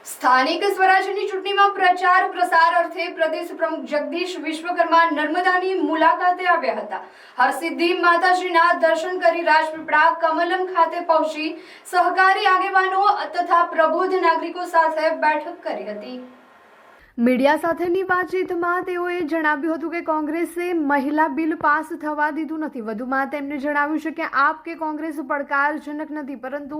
સ્થાનિક સ્વરાજ્યની ચૂંટણીમાં પ્રચાર પ્રસાર અર્થે પ્રદેશ પ્રમુખ જગદીશ વિશ્વકર્મા નર્મદાની મુલાકાતે આવ્યા હતા. હરસિદ્ધિ માતાજીના દર્શન કરી રાજપીપળા કમલમ ખાતે પહોંચી સહકારી આગેવાનો તથા પ્રબુદ્ધ નાગરિકો સાથે બેઠક કરી હતી. મીડિયા સાથેની વાતચીતમાં તેઓએ જણાવ્યું હતું કે કોંગ્રેસે મહિલા બિલ પાસ થવા દીધું નથી. વધુમાં તેમણે જણાવ્યું છે કે આપ કે કોંગ્રેસ પડકારજનક નથી, પરંતુ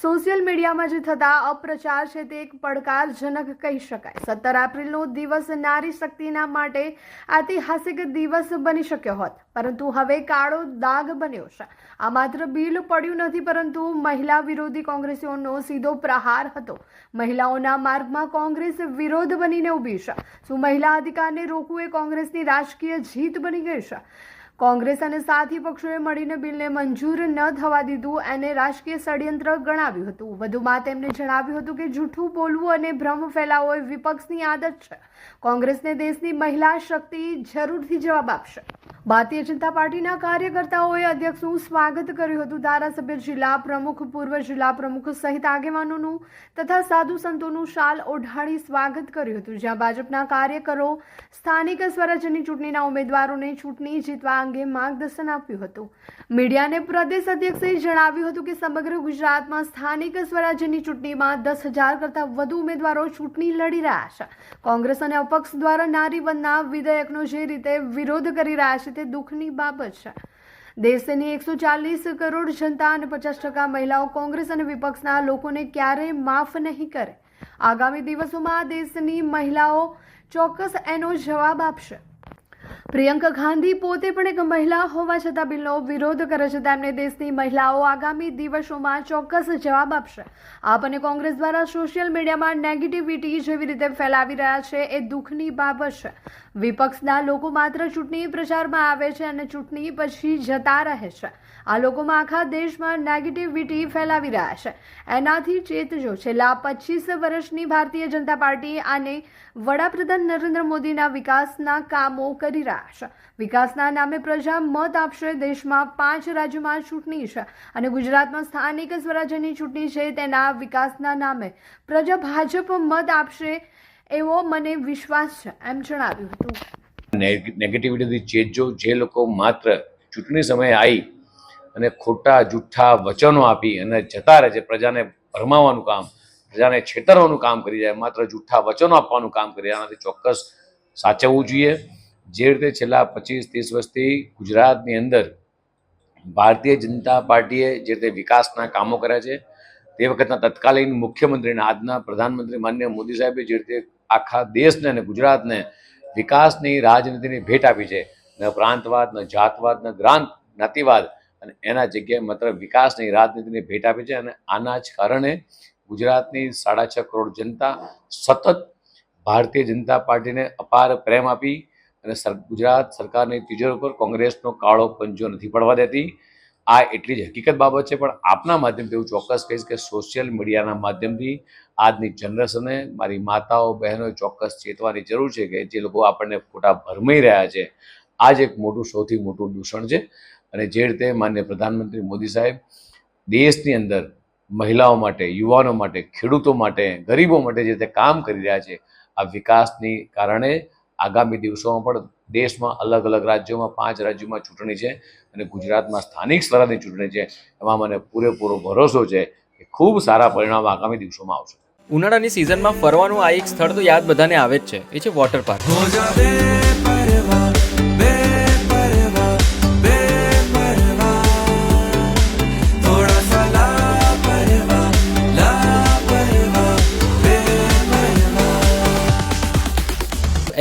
સોશિયલ મીડિયામાં જે થતા અપ્રચાર છે તે એક પડકારજનક કહી શકાય. 17 એપ્રિલનો દિવસ નારી શક્તિના માટે ઐતિહાસિક દિવસ બની શક્યો હોત, પરંતુ હવે કાળો દાગ બન્યો છે. આ માત્ર બિલ પડ્યું નથી, પરંતુ મહિલા વિરોધી કોંગ્રેસીઓનો સીધો પ્રહાર હતો. મહિલાઓના માર્ગમાં કોંગ્રેસ વિરોધ બનીને ઉભી છે. શું મહિલા અધિકારને રોકવું એ કોંગ્રેસની રાજકીય જીત બની ગઈ છે? કોંગ્રેસ અને સાથી પક્ષોએ મળીને બિલને મંજૂર ન થવા દીધું એને રાજકીય ષડયંત્ર ગણાવ્યું હતું. વધુમાં તેમણે જણાવ્યું હતું કે જૂઠું બોલવું અને ભ્રમ ફેલાવવો એ વિપક્ષની આદત છે. કોંગ્રેસને દેશની મહિલા શક્તિ જરૂરથી જવાબ આપશે. ભારતીય જનતા પાર્ટીના કાર્યકર્તાઓએ અધ્યક્ષનું સ્વાગત કર્યું હતું. ધારાસભ્ય, જિલ્લા પ્રમુખ, પૂર્વ જિલ્લા પ્રમુખ સહિત આગેવાનોનું તથા સાધુ સંતોનું શાલ ઓઢાડી સ્વાગત કર્યું હતું. જ્યાં ભાજપના કાર્યકરો સ્થાનિક સ્વરાજ્યની ચૂંટણીના ઉમેદવારોને ચૂંટણી જીતવા અંગે માર્ગદર્શન આપ્યું હતું. મીડિયાને પ્રદેશ અધ્યક્ષે જણાવ્યું હતું કે સમગ્ર ગુજરાતમાં સ્થાનિક સ્વરાજ્યની ચૂંટણીમાં 10,000 કરતાં વધુ ઉમેદવારો ચૂંટણી લડી રહ્યા છે. કોંગ્રેસ અને અપક્ષ દ્વારા નારીવંદના વિધેયકનો જે રીતે વિરોધ કરી રહ્યા છે તે દુઃખની બાબત છે. દેશની 140 કરોડ જનતા અને 50% મહિલાઓ કોંગ્રેસ અને વિપક્ષના લોકોને ક્યારેય માફ નહીં કરે. આગામી દિવસોમાં દેશની મહિલાઓ ચોક્કસ એનો જવાબ આપશે. પ્રિયંકા ગાંધી પોતે પણ એક મહિલા હોવા છતાં બિલનો વિરોધ કરે છે. તેમને દેશની મહિલાઓ આગામી દિવસોમાં ચોક્કસ જવાબ આપશે. આપ અને કોંગ્રેસ દ્વારા સોશિયલ મીડિયામાં નેગેટિવિટી જેવી રીતે ફેલાવી રહ્યા છે એ દુઃખની બાબત છે. વિપક્ષના લોકો માત્ર ચૂંટણી પ્રચારમાં આવે છે અને ચૂંટણી પછી જતા રહે છે. આ લોકોમાં આખા દેશમાં નેગેટિવિટી ફેલાવી રહ્યા છે. એનાથી ચેતજો. છેલ્લા 25 વર્ષની ભારતીય જનતા પાર્ટી અને વડાપ્રધાન નરેન્દ્ર મોદીના વિકાસના કામો કરી રહ્યા છે. વિકાસના નામે પ્રજા મત આપશે. દેશમાં 5 રાજ્યોમાં ચૂંટણી છે અને ગુજરાતમાં સ્થાનિક સ્વરાજ્યની ચૂંટણી છે. તેના વિકાસના નામે પ્રજા ભાજપ મત આપશે એવો મને વિશ્વાસ છે, એમ જણાવ્યું હતું. નેગેટિવિટીથી ચેતજો. જે લોકો માત્ર ચૂંટણી સમયે આવી અને ખોટા જૂઠા વચનો આપી અને જતા રહે છે, પ્રજાને ભરમાવાનું કામ, પ્રજાને છેતરવાનું કામ કરી જાય, માત્ર જૂઠા વચનો આપવાનું કામ કરી જાય, આનાથી ચોક્કસ સાચવવું જોઈએ. જે રીતે છેલ્લા 25-30 વર્ષથી ગુજરાતની અંદર ભારતીય જનતા પાર્ટીએ જે રીતે વિકાસના કામો કર્યા છે, તે વખતના તત્કાલીન મુખ્યમંત્રી અને આજના પ્રધાનમંત્રી માનનીય મોદી સાહેબે જે રીતે આખા દેશને અને ગુજરાતને વિકાસની રાજનીતિની ભેટ આપી છે, ન પ્રાંતવાદ, ન જાતવાદ, ન જ્ઞાતિવાદ, અને એના જગ્યાએ માત્ર વિકાસની રાજનીતિની ભેટ આપી છે. અને આના જ કારણે ગુજરાતની 6.5 કરોડ જનતા સતત ભારતીય જનતા પાર્ટીને અપાર પ્રેમ આપી અને ગુજરાત સરકારની તિજોરી પર કોંગ્રેસનો કાળો પંજો નથી પડવા દેતી. આ એટલી જ હકીકત બાબત છે. પણ આપના માધ્યમથી એવું ચોક્કસ કહીશ કે સોશિયલ મીડિયાના માધ્યમથી આજની જનરેશને, મારી માતાઓ બહેનોએ ચોક્કસ ચેતવાની જરૂર છે કે જે લોકો આપણને ખોટા ભરમાઈ રહ્યા છે, આ જ એક મોટું, સૌથી મોટું દૂષણ છે. અને જે રીતે માનનીય પ્રધાનમંત્રી મોદી સાહેબ દેશની અંદર મહિલાઓ માટે, યુવાનો માટે, ખેડૂતો માટે, ગરીબો માટે જે રીતે કામ કરી રહ્યા છે, આ વિકાસની કારણે આગામી દિવસોમાં પણ દેશમાં અલગ અલગ રાજ્યોમાં 5 રાજ્યોમાં ચૂંટણી છે અને ગુજરાતમાં સ્થાનિક સ્વરાજની ચૂંટણી છે. એમાં મને પૂરેપૂરો ભરોસો છે કે ખૂબ સારા પરિણામ આગામી દિવસોમાં આવશે. ઉનાળાની સિઝનમાં ફરવાનું આ એક સ્થળ તો યાદ બધાને આવે જ છે, એ છે water park.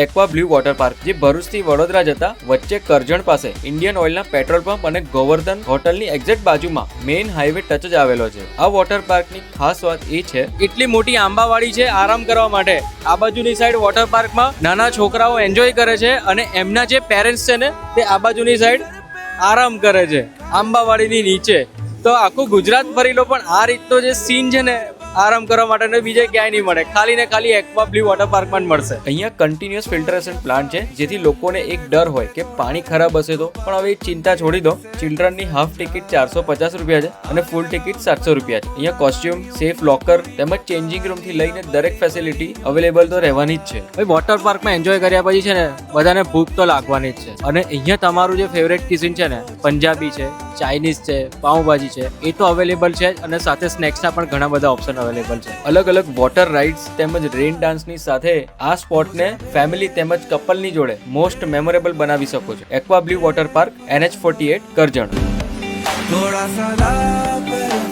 Aqua blue water park જે ભરૂચથી વડોદરા જતા વચ્ચે કરજણ પાસે ઇન્ડિયન ઓઇલના પેટ્રોલ પંપ અને ગોવર્ધન હોટલની એક્ઝેક્ટ બાજુમાં મેઇન હાઈવે ટચ જ આવેલો છે. આ વોટર પાર્કની ખાસ વાત એ છે, એટલી મોટી આંબાવાડી છે આરામ કરવા માટે. આ બાજુની સાઈડ વોટર પાર્કમાં નાના છોકરાઓ એન્જોય કરે છે અને એમના જે પેરેન્ટ્સ છે ને તે આ બાજુની સાઈડ આરામ કરે છે આંબાવાડીની નીચે. તો આખું ગુજરાત ફરી લો પણ આ રીતનો જે સીન છે ને આરામ કરવા માટે બીજે ક્યાંય નહીં મળે, ખાલી ને ખાલી એક્વા બ્લુ વોટર પાર્કમાં જ મળશે. અહીંયા કન્ટિન્યુઅસ ફિલ્ટરેશન પ્લાન્ટ છે, જેથી લોકોને એક ડર હોય કે પાણી ખરાબ હશે તો, પણ હવે એ ચિંતા છોડી દો. ચિલ્ડ્રનની હાફ ટિકિટ 450 રૂપિયા છે અને ફૂલ ટિકિટ 700 રૂપિયા છે. અહીંયા કોસ્ટ્યુમ, સેફ લોકર તેમજ ચેન્જિંગ રૂમ થી લઈને દરેક ફેસિલિટી અવેલેબલ તો રહેવાની જ છે. ભાઈ વોટર પાર્કમાં એન્જોય કર્યા પછી છે ને બધાને ભૂખ તો લાગવાની જ છે, અને અહીંયા તમારું જે ફેવરેટ કિચન છે ને, પંજાબી છે, ચાઇનીઝ છે, પાઉંભાજી છે, એ તો અવેલેબલ છે જ, અને સાથે સ્નેક્સના પણ ઘણા બધા ઓપ્શન અવેલેબલ છે. અલગ અલગ વોટર રાઇડ્સ તેમજ રેન ડાન્સની સાથે આ સ્પોટને ફેમિલી તેમજ કપલની જોડે મોસ્ટ મેમોરેબલ બનાવી શકો છો. Aqua blue water park, NH48 Karjan. थोड़ा सा लापरवाह